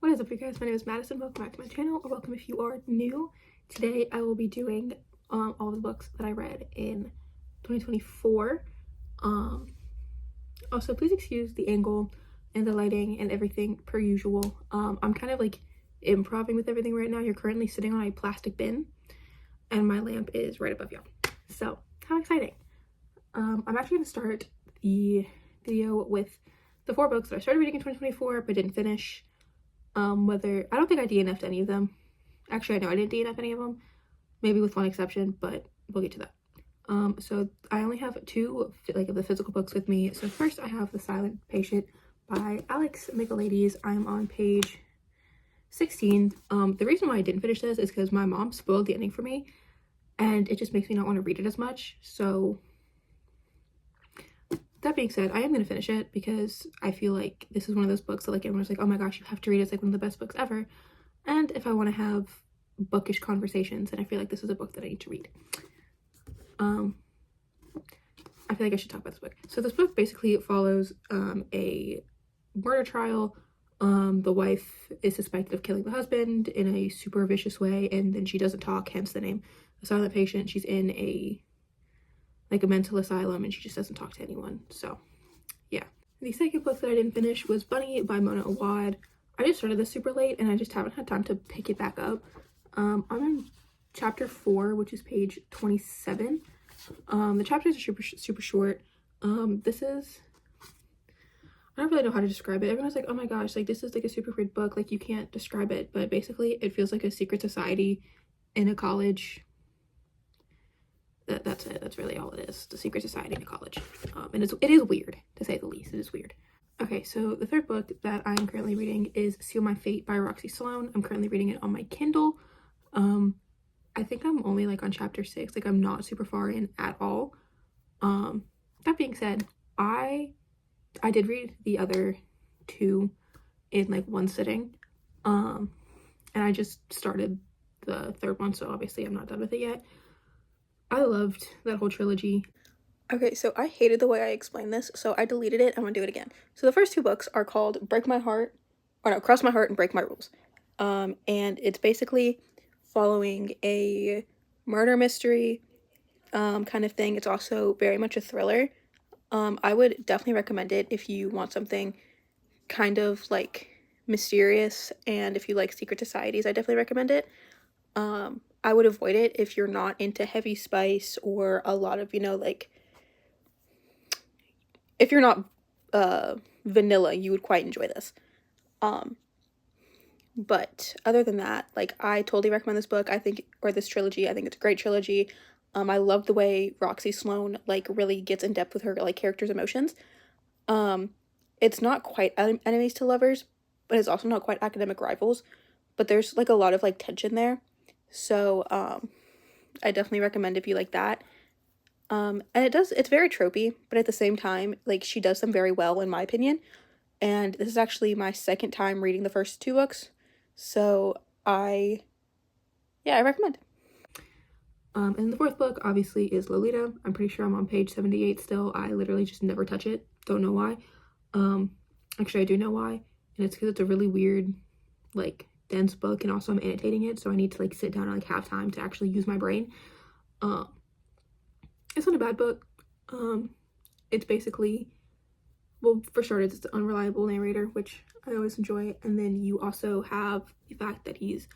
What is up, you guys? My name is Madison. Welcome back to my channel, or welcome if you are new. Today I will be doing all the books that I read in 2024. Also, please excuse the angle and the lighting and everything per usual. I'm kind of like improvising with everything right now. You're currently sitting on a plastic bin and my lamp is right above y'all. So, how exciting. I'm actually going to start the video with the 4 books that I started reading in 2024 but didn't finish. I don't think I DNF'd any of them. Actually, I know I didn't DNF any of them, maybe with one exception, but we'll get to that. So I only have 2 of the physical books with me. So first I have The Silent Patient by Alex Michaelides. I'm on page 16. The reason why I didn't finish this is because my mom spoiled the ending for me, and it just makes me not want to read it as much. So that being said, I am going to finish it because I feel like this is one of those books that like everyone's like, oh my gosh, you have to read it. It's like one of the best books ever. And if I want to have bookish conversations, then I feel like this is a book that I need to read. I feel like I should talk about this book. So this book basically follows a murder trial. The wife is suspected of killing the husband in a super vicious way, and then she doesn't talk, hence the name The Silent Patient. She's in a mental asylum and she just doesn't talk to anyone. So yeah. The second book that I didn't finish was Bunny by Mona Awad. I just started this super late and I just haven't had time to pick it back up. I'm in chapter 4, which is page 27. The chapters are super short. This is, I don't really know how to describe it. Everyone's like, oh my gosh, like this is like a super weird book, like you can't describe it, but basically it feels like a secret society in a college. That's it. That's really all it is. The secret society in a college. And it is weird, to say the least. It is weird. Okay, so the third book that I'm currently reading is Seal My Fate by Roxy Sloan. I'm currently reading it on my Kindle. I think I'm only like on chapter 6. Like I'm not super far in at all. That being said, I did read the other 2 in like one sitting. And I just started the third one, so obviously I'm not done with it yet. I loved that whole trilogy. Okay, so I hated the way I explained this, so I deleted it. I'm gonna do it again. So the first 2 books are called Cross My Heart and Break My Rules. And it's basically following a murder mystery kind of thing. It's also very much a thriller. I would definitely recommend it if you want something kind of like mysterious, and if you like secret societies, I definitely recommend it. I would avoid it if you're not into heavy spice or a lot of, like, if you're not vanilla, you would quite enjoy this. But other than that, like, I totally recommend this book. Or this trilogy. I think it's a great trilogy. I love the way Roxy Sloan like really gets in depth with her like characters' emotions. It's not quite enemies to lovers, but it's also not quite academic rivals. But there's like a lot of like tension there. So I definitely recommend if you like that. And it's very tropey, but at the same time, like, she does them very well in my opinion. And this is actually my second time reading the first 2 books. So I recommend. And the 4th book obviously is Lolita. I'm pretty sure I'm on page 78 still. I literally just never touch it. Don't know why. Actually I do know why. And it's because it's a really weird, like, dense book, and also I'm annotating it, so I need to like sit down and like have time to actually use my brain. It's not a bad book. It's basically, well, for starters, it's an unreliable narrator, which I always enjoy, and then you also have the fact that he's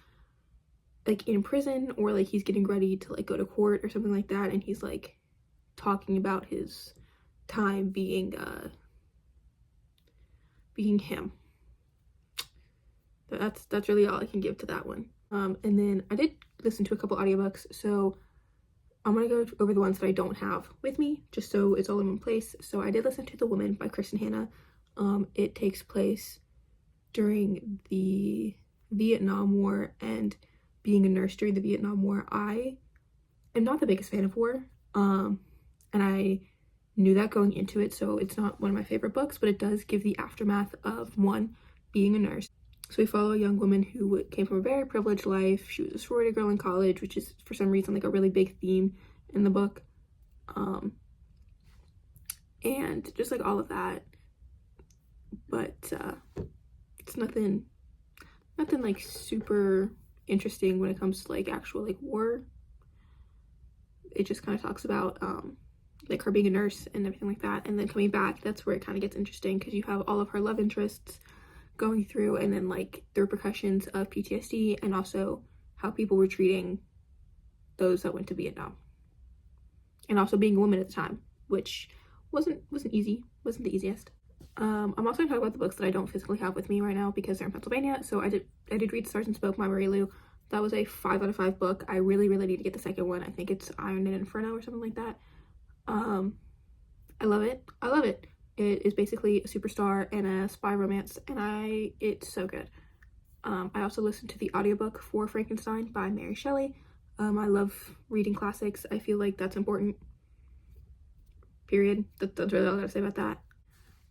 like in prison, or like he's getting ready to like go to court or something like that, and he's like talking about his time being him. That's really all I can give to that one. And then I did listen to a couple audiobooks, so I'm gonna go over the ones that I don't have with me, just so it's all in one place. So I did listen to The Woman by Kristen Hanna. It takes place during the Vietnam War, and being a nurse during the Vietnam War, I am not the biggest fan of war. And I knew that going into it, so it's not one of my favorite books, but it does give the aftermath of one being a nurse. So we follow a young woman who came from a very privileged life. She was a sorority girl in college, which is for some reason like a really big theme in the book. And just like all of that. But it's nothing nothing like super interesting when it comes to like actual like war. It just kind of talks about like her being a nurse and everything like that, and then coming back. That's where it kind of gets interesting, because you have all of her love interests going through, and then like the repercussions of PTSD, and also how people were treating those that went to Vietnam, and also being a woman at the time, which wasn't easy, wasn't the easiest. I'm also gonna talk about the books that I don't physically have with me right now because they're in Pennsylvania. So I did read Stars and Smoke by Marie Lu. That was a 5 out of 5 book. I really need to get the second one. I think it's Iron and Inferno or something like that. I love it. It is basically a superstar and a spy romance, and it's so good. I also listened to the audiobook for Frankenstein by Mary Shelley. I love reading classics. I feel like that's important. Period. That's really all I gotta say about that.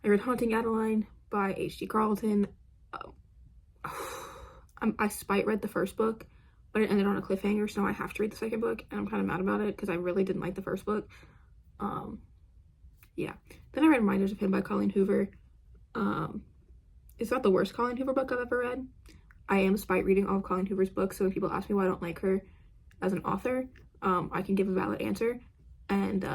I read Haunting Adeline by H.G. Carlton. I spite read the first book, but it ended on a cliffhanger, so I have to read the second book, and I'm kind of mad about it because I really didn't like the first book. Yeah. Then I read Reminders of Him by Colleen Hoover. It's not the worst Colleen Hoover book I've ever read. I am spite reading all of Colleen Hoover's books, so when people ask me why I don't like her as an author, I can give a valid answer. And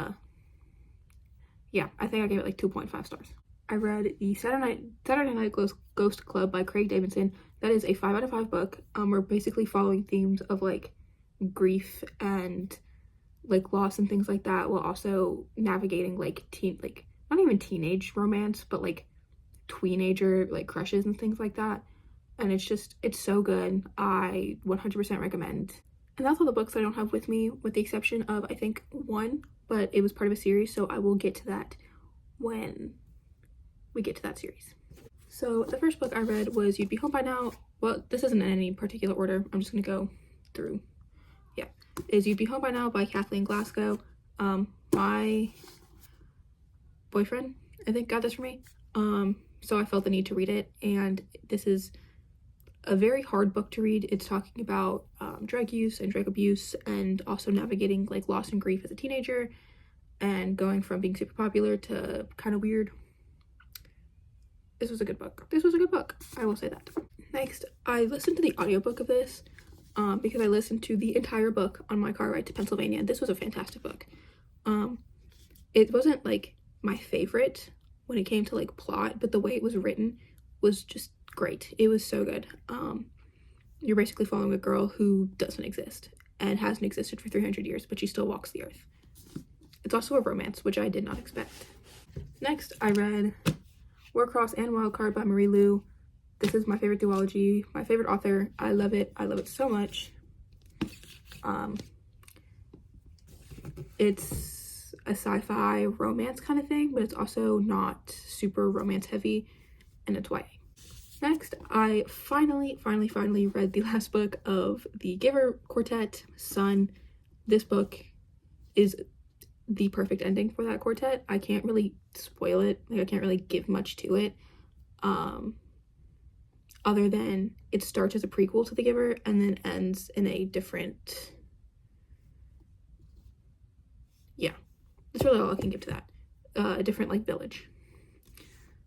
yeah, I think I gave it like 2.5 stars. I read the Saturday Night Ghost Club by Craig Davidson. That is a 5 out of 5 book. We're basically following themes of like grief and like loss and things like that, while also navigating like not even teenage romance, but like teenager like crushes and things like that. And it's so good. I 100% recommend. And that's all the books I don't have with me, with the exception of I think one, but it was part of a series, so I will get to that when we get to that series. So the first book I read was You'd Be Home by Now. Well, this isn't in any particular order. I'm just gonna go through. Yeah, is You'd Be Home by Now by Kathleen Glasgow. My boyfriend, I think, got this for me. So I felt the need to read it, and this is a very hard book to read. It's talking about drug use and drug abuse, and also navigating like loss and grief as a teenager, and going from being super popular to kind of weird. This was a good book. I will say that. Next, I listened to the audiobook of this because I listened to the entire book on my car ride to Pennsylvania. This was a fantastic book. It wasn't like my favorite when it came to like plot, but the way it was written was just great. It was so good. You're basically following a girl who doesn't exist and hasn't existed for 300 years, but she still walks the earth. It's also a romance, which I did not expect. Next, I read Warcross and Wildcard by Marie Lu. This is my favorite duology, my favorite author. I love it so much. It's a sci-fi romance kind of thing, but it's also not super romance heavy, and it's YA. Next, I finally read the last book of the Giver Quartet, Sun. This book is the perfect ending for that quartet. I can't really spoil it. Like, I can't really give much to it. Other than it starts as a prequel to The Giver and then ends in a different... Yeah, that's really all I can give to that. A different, like, village.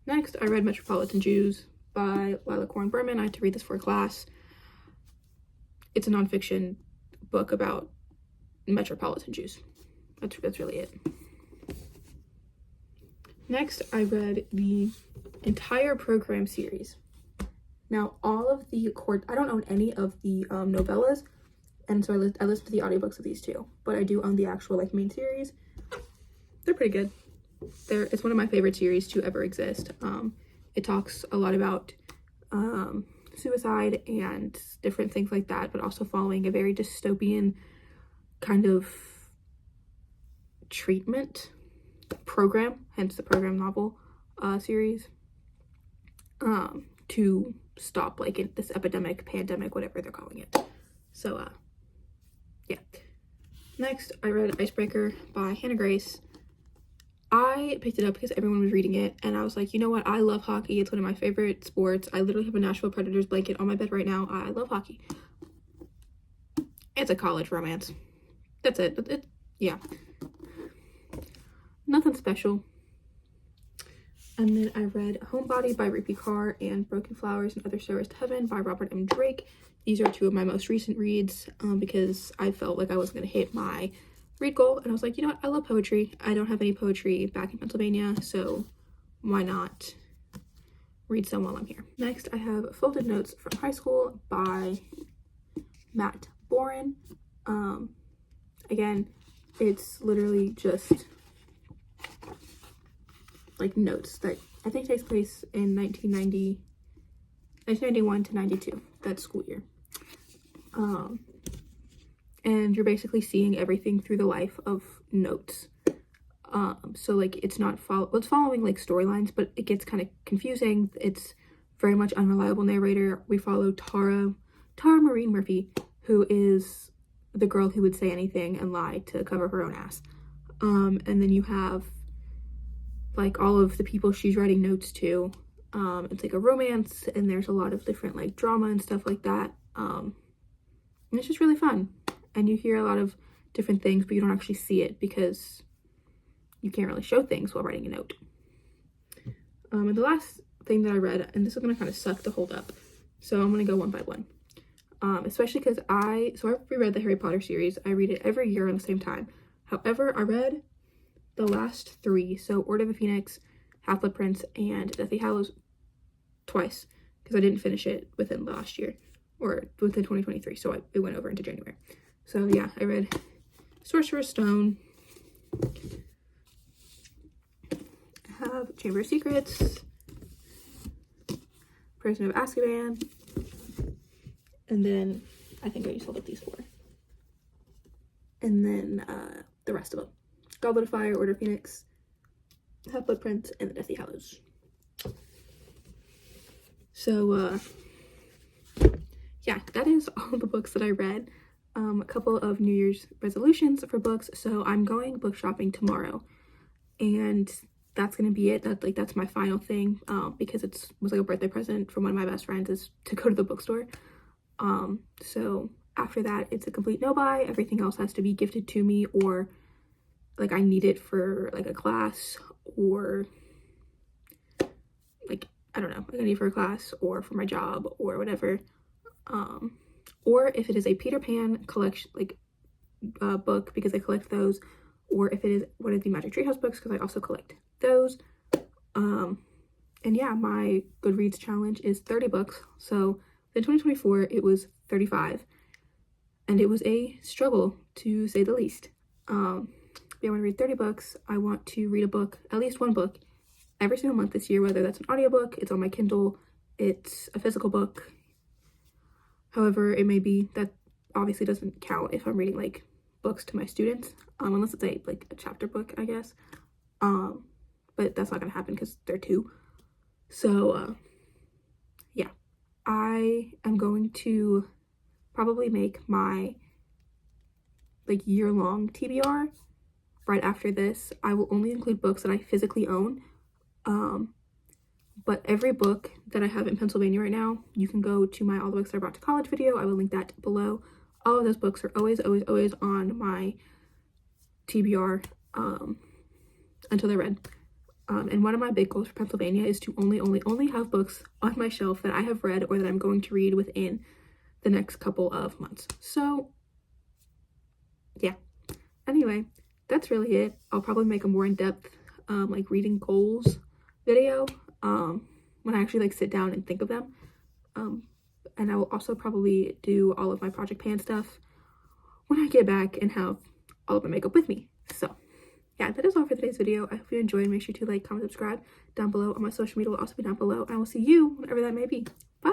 Next, I read Metropolitan Jews by Lila Corn Berman. I had to read this for a class. It's a nonfiction book about metropolitan Jews. That's really it. Next, I read the entire program series. Now, all of the I don't own any of the novellas, and so I listened to the audiobooks of these two, but I do own the actual like main series. They're pretty good. It's one of my favorite series to ever exist. It talks a lot about suicide and different things like that, but also following a very dystopian kind of treatment program, hence the program novel series, to stop like this epidemic, pandemic, whatever they're calling it. So yeah. Next, I read Icebreaker by Hannah Grace. I picked it up because everyone was reading it, and I was like, you know what, I love hockey. It's one of my favorite sports. I literally have a Nashville Predators blanket on my bed right now. I love hockey. It's a college romance. That's it. Yeah. Nothing special. And then I read Homebody by Rupi Kaur and Broken Flowers and Other Stairways to Heaven by Robert M. Drake. These are two of my most recent reads because I felt like I wasn't going to hit my read goal. And I was like, you know what? I love poetry. I don't have any poetry back in Pennsylvania, so why not read some while I'm here? Next, I have Folded Notes from High School by Matt Boren. Again, it's literally just like notes that I think takes place in 1991 to 92, that school year. And you're basically seeing everything through the life of notes. So like it's following like storylines, but it gets kind of confusing. It's very much unreliable narrator. We follow Tara Maureen Murphy, who is the girl who would say anything and lie to cover her own ass. And then you have like all of the people she's writing notes to. It's like a romance, and there's a lot of different like drama and stuff like that. And it's just really fun. And you hear a lot of different things, but you don't actually see it because you can't really show things while writing a note. And the last thing that I read, and this is gonna kind of suck to hold up, so I'm gonna go one by one. Especially because I reread the Harry Potter series. I read it every year at the same time. However, I read the last three, so Order of the Phoenix, Half-Blood Prince, and Deathly Hallows twice, because I didn't finish it within the last year, or within 2023, so it went over into January. So yeah, I read Sorcerer's Stone, I have Chamber of Secrets, Prisoner of Azkaban, and then I think I just held up these four. And then the rest of them. Goblet of Fire, Order of Phoenix, Half-Blood Prince, and the Deathly Hallows. So, yeah, that is all the books that I read. A couple of New Year's resolutions for books. So I'm going book shopping tomorrow, and that's gonna be it. That's my final thing, because it was like a birthday present from one of my best friends, is to go to the bookstore. So after that, it's a complete no buy. Everything else has to be gifted to me, or like I need it for like a class, or like I don't know, like I need it for a class or for my job or whatever. Or if it is a Peter Pan collection, like book, because I collect those, or if it is one of the Magic Treehouse books, because I also collect those. And yeah, my Goodreads challenge is 30 books. So in 2024, it was 35, and it was a struggle to say the least. I want to read 30 books. I want to read a book, at least one book, every single month this year, whether that's an audiobook, it's on my Kindle, it's a physical book, however it may be. That obviously doesn't count if I'm reading like books to my students, unless it's a chapter book, I guess. But that's not gonna happen because they're two. So yeah, I am going to probably make my like year-long TBR right after this. I will only include books that I physically own, but every book that I have in Pennsylvania right now, you can go to my All the Books That I Brought to College video. I will link that below. All of those books are always on my TBR until they're read. And one of my big goals for Pennsylvania is to only have books on my shelf that I have read or that I'm going to read within the next couple of months. So yeah, anyway, that's really it. I'll probably make a more in-depth like reading goals video when I actually like sit down and think of them. And I will also probably do all of my Project Pan stuff when I get back and have all of my makeup with me. So yeah, that is all for today's video. I hope you enjoyed. Make sure to like, comment, subscribe down below. All my social media will also be down below. And I will see you whenever that may be. Bye!